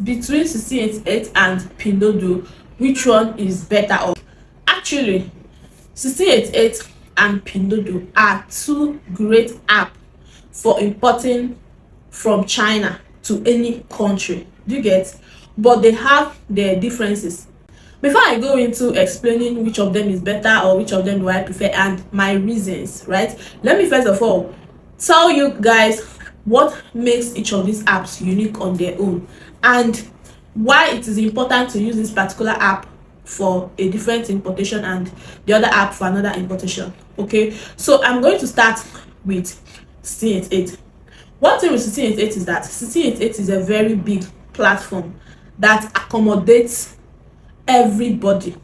between 1688 and Pinduoduo, which one is better off? Actually, 1688 and Pinduoduo are two great apps for importing from China to any country. Do you get? But they have their differences. Before I go into explaining which of them is better or which of them do I prefer and my reasons, right? Let me first of all tell you guys what makes each of these apps unique on their own and why it is important to use this particular app for a different importation and the other app for another importation. Okay, so I'm going to start with 1688. One thing with 1688 is that 1688 is a very big platform that accommodates everybody.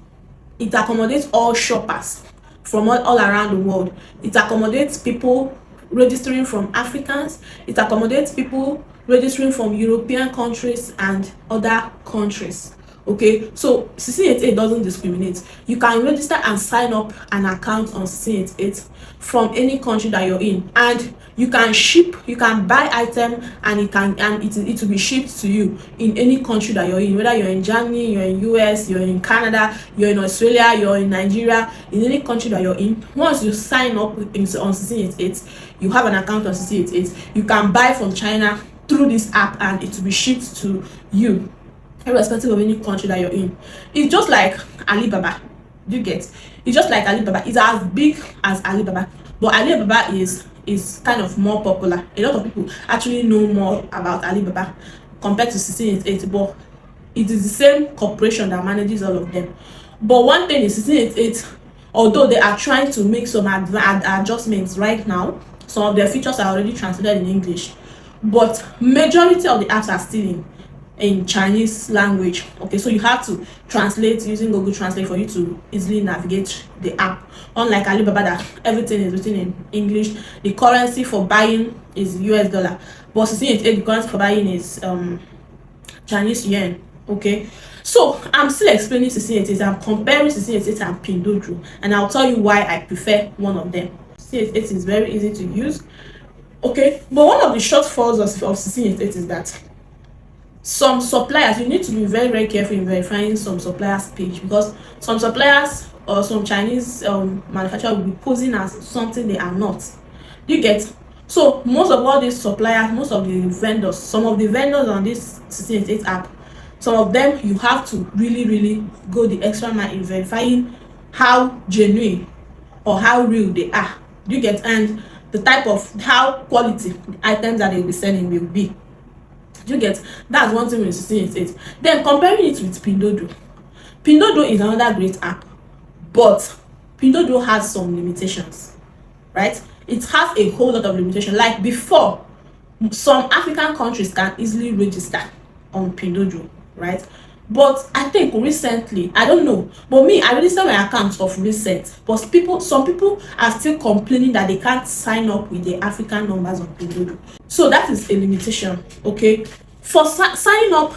It accommodates all shoppers from all around the world. It accommodates people registering from Africans. It accommodates people registering from European countries and other countries. Okay, so 1688 doesn't discriminate. You can register and sign up an account on 1688 from any country that you're in, and you can ship, you can buy item, and it will be shipped to you in any country that you're in, whether you're in Germany, you're in US, you're in Canada, you're in Australia, you're in Nigeria, in any country that you're in. Once you sign up on 1688, you have an account on 1688, you can buy from China through this app and it will be shipped to you irrespective of any country that you're in. It's just like Alibaba. Do you get? It's just like Alibaba. It's as big as Alibaba, but Alibaba is kind of more popular. A lot of people actually know more about Alibaba compared to 1688, but it is the same corporation that manages all of them. But one thing is 1688, although they are trying to make some adjustments right now, some of their features are already translated in English, but majority of the apps are still in Chinese language. Okay, so you have to translate using Google Translate for you to easily navigate the app. Unlike Alibaba, that everything is written in English. The currency for buying is US dollar, but 1688 the currency for buying is Chinese yuan. Okay, so I'm still explaining 1688. I'm comparing 1688 and Pinduoduo, and I'll tell you why I prefer one of them. 1688 is very easy to use. Okay, but one of the shortfalls of 1688 is that some suppliers, you need to be very, very careful in verifying some suppliers page, because some suppliers or some Chinese manufacturer will be posing as something they are not. Do you get? So most of all these suppliers, most of the vendors, some of the vendors on this 1688 app, some of them you have to really go the extra mile in verifying how genuine or how real they are. Do you get? And the type of how quality the items that they will be selling will be. Do you get? That's one thing with 1688. Then comparing it with Pinduoduo. Pinduoduo is another great app, but Pinduoduo has some limitations, right? It has a whole lot of limitations. Like before, some African countries can easily register on Pinduoduo, right? But I think recently, I don't know, but me, I registered my account of recent, but some people are still complaining that they can't sign up with the African numbers on Pinduoduo. So that is a limitation. Okay, for signing up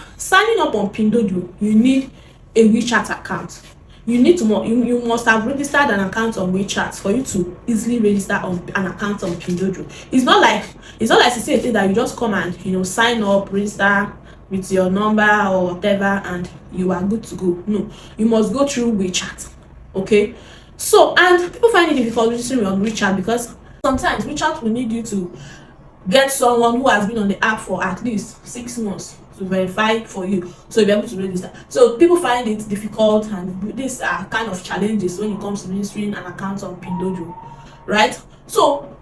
on Pinduoduo, you need a WeChat account. You must have registered an account on WeChat for you to easily register on an account on Pinduoduo. It's not like 1688 that you just come and sign up, register with your number or whatever and you are good to go. No, you must go through WeChat. Okay, so and people find it difficult registering on WeChat because sometimes WeChat will need you to get someone who has been on the app for at least 6 months to verify for you, so you'll be able to register. So people find it difficult, and these are kind of challenges when it comes to registering an account on Pinduoduo, right? So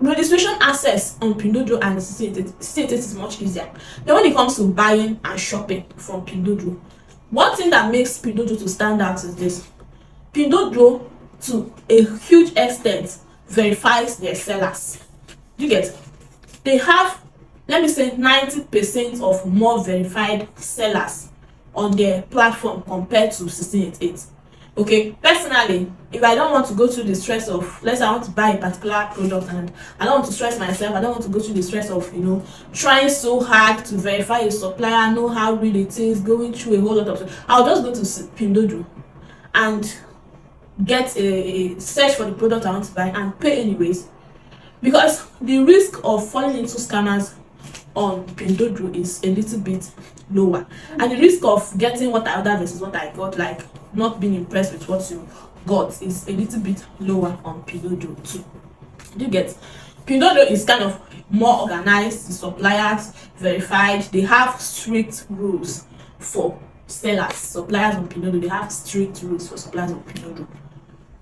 registration access on Pinduoduo and 1688 is much easier. Then when it comes to buying and shopping from Pinduoduo, one thing that makes Pinduoduo to stand out is this: Pinduoduo to a huge extent verifies their sellers. You get? They have, let me say, 90% of more verified sellers on their platform compared to 1688. Okay, personally, if I don't want to go through the stress of, let's say I want to buy a particular product and I don't want to stress myself, I don't want to go through the stress of trying so hard to verify a supplier, know how real it is, going through a whole lot of stuff, I'll just go to Pinduoduo and get a search for the product I want to buy and pay anyways, because the risk of falling into scammers on Pinduoduo is a little bit lower, and the risk of getting what I ordered versus what I got, like not being impressed with what you got, is a little bit lower on Pinduoduo too. Do you get? Pinduoduo is kind of more organized. The suppliers verified. They have strict rules for sellers. Suppliers on Pinduoduo, they have strict rules for suppliers on Pinduoduo.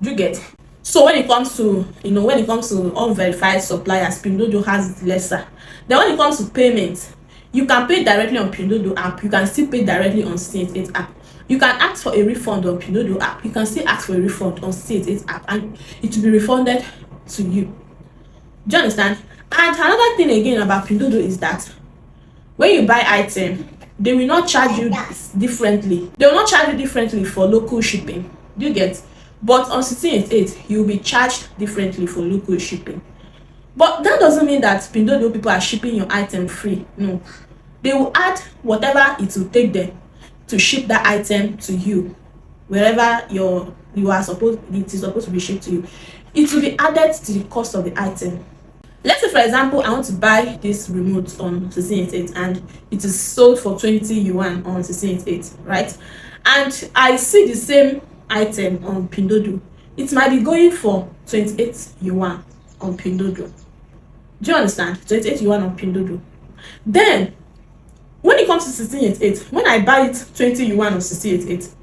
Do you get? So when it comes to unverified suppliers, Pinduoduo has it lesser. Then when it comes to payment, you can pay directly on Pinduoduo app. You can still pay directly on C88 app. You can ask for a refund on Pinduoduo app. You can still ask for a refund on C88 app, and it will be refunded to you. Do you understand? And another thing again about Pinduoduo is that when you buy item, they will not charge you differently. They will not charge you differently for local shipping. Do you get? But on 1688, you will be charged differently for local shipping. But that doesn't mean that Pinduoduo people are shipping your item free. No, they will add whatever it will take them to ship that item to you, wherever it is supposed to be shipped to you. It will be added to the cost of the item. Let's say, for example, I want to buy this remote on 1688 and it is sold for 20 yuan on 1688, right? And I see the same item on Pinduoduo. It might be going for 28 yuan on Pinduoduo. Do you understand? 28 yuan on Pinduoduo. Then, when it comes to 1688, when I buy it 20 yuan on 1688,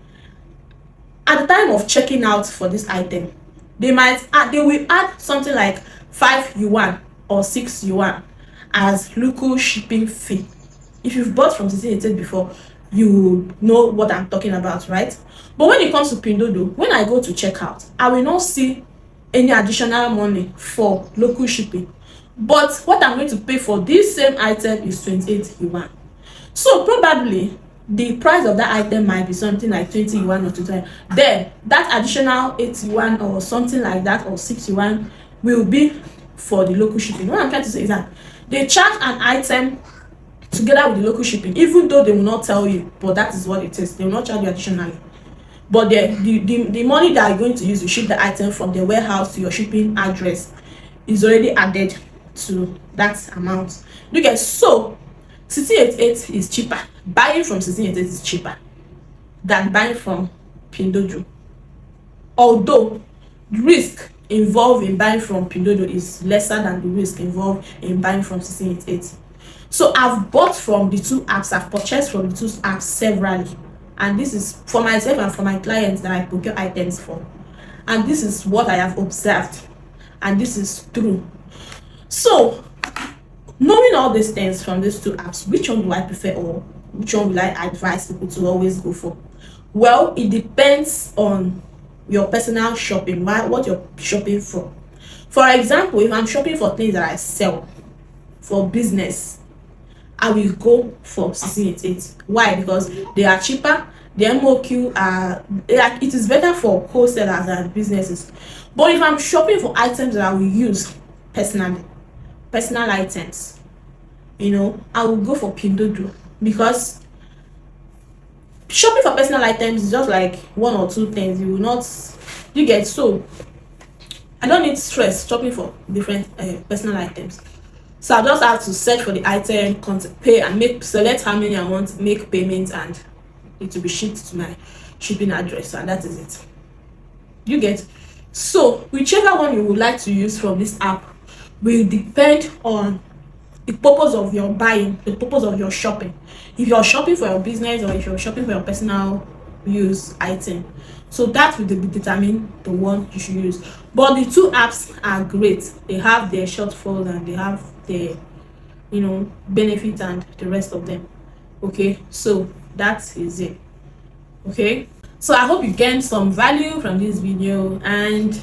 at the time of checking out for this item, they will add something like 5 yuan or 6 yuan as local shipping fee. If you've bought from 1688 before, you know what I'm talking about, right? But when it comes to Pinduoduo, when I go to checkout, I will not see any additional money for local shipping. But what I'm going to pay for this same item is 28 yuan. So probably the price of that item might be something like 20 yuan or 20. Then that additional 8 yuan or something like that, or 6 yuan, will be for the local shipping. What I'm trying to say is that they charge an item together with the local shipping, even though they will not tell you, but that is what it is. They will not charge you additionally. But the money that you're going to use to ship the item from the warehouse to your shipping address is already added to that amount. You get? So 1688 is cheaper. Buying from 1688 is cheaper than buying from Pinduoduo. Although the risk involved in buying from Pinduoduo is lesser than the risk involved in buying from 1688. So I've bought from the two apps, I've purchased from the two apps severally. And this is for myself and for my clients that I procure items for. And this is what I have observed. And this is true. So, knowing all these things from these two apps, which one do I prefer, or which one will I advise people to always go for? Well, it depends on your personal shopping, what you're shopping for. For example, if I'm shopping for things that I sell for business, I will go for 1688. Why? Because they are cheaper. The MOQ it is better for wholesalers and businesses. But if I'm shopping for items that I will use personally, personal items, I will go for Pinduoduo, because shopping for personal items is just like one or two things. You will not, you get? So I don't need stress shopping for different personal items. So I just have to search for the item, pay, and select how many I want, make payment, and it will be shipped to my shipping address, and that is it. You get? So whichever one you would like to use from this app will depend on the purpose of your buying, the purpose of your shopping. If you're shopping for your business or if you're shopping for your personal use item, so that will determine the one you should use. But the two apps are great. They have their shortfalls and they have their benefits and the rest of them. Okay, so that is it. Okay, so I hope you gained some value from this video, and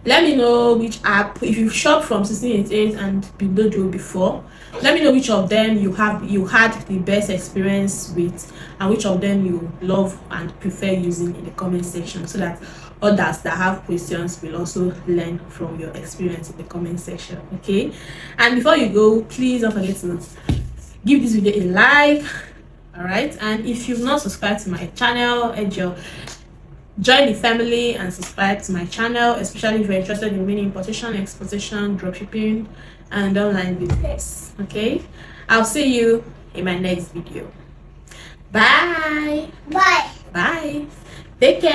let me know which app, if you've shopped from 1688 and Pinduoduo before, let me know which of them you had the best experience with, and which of them you love and prefer using in the comment section, so that others that have questions will also learn from your experience in the comment section. Okay, and before you go, please don't forget to give this video a like. All right, and if you've not subscribed to my channel, join the family and subscribe to my channel, especially if you're interested in winning importation, exportation, dropshipping, and online business. Okay, I'll see you in my next video. Bye. Bye. Bye. Take care.